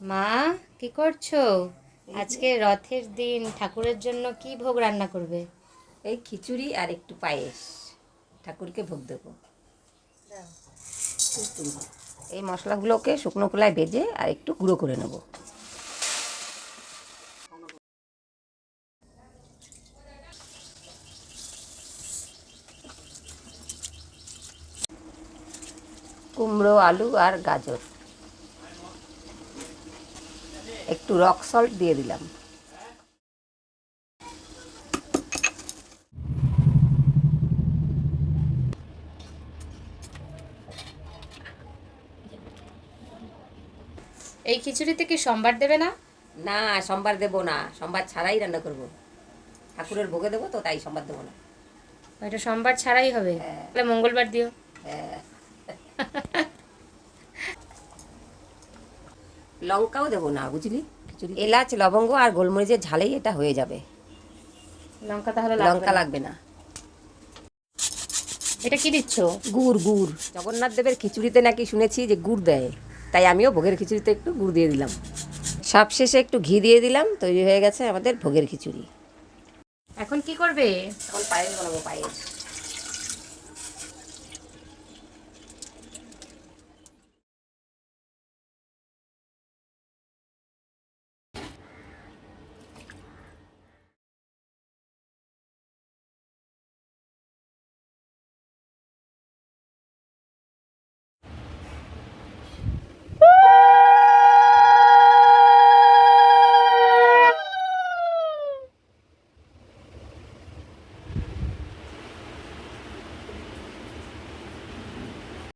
মা, কি করছো? আজকে রথের দিন ঠাকুরের জন্য কি ভোগ রান্না করবে? এই খিচুড়ি আর একটু পায়েস ঠাকুরকে ভোগ দেবো। এই মশলাগুলোকে শুকনো খোলায় ভেজে আর একটু গুঁড়ো করে নেব। কুমড়ো, আলু আর গাজর, একটু রক সল্ট দিয়ে দিলাম। এই খিচুড়িতে কি সম্বার দেবে না? না, সোমবার দেবো না, সোমবার ছাড়াই রান্না করব। ঠাকুরের ভোগে দেবো তো, তাই সোমবার দেবো না। এটা সম্বার ছাড়াই হবে? তাহলে মঙ্গলবার দিও। লঙ্কাও দেবো না, বুঝলি? খিচুড়ি এলাচ, লবঙ্গ আর গোলমরিচের ঝালেই এটা হয়ে যাবে। লঙ্কা তাহলে লঙ্কা লাগবে না। এটা কি দিচ্ছ? গুড়, গুড়। জগন্নাথ দেবের খিচুড়িতে নাকি শুনেছি যে গুড় দেয়, তাই আমিও ভোগের খিচুড়িতে একটু গুড় দিয়ে দিলাম। সব শেষে একটু ঘি দিয়ে দিলাম, তৈরি হয়ে গেছে আমাদের ভোগের খিচুড়ি। এখন কি করবে? এখন পায়েস বানাবো, পায়েস।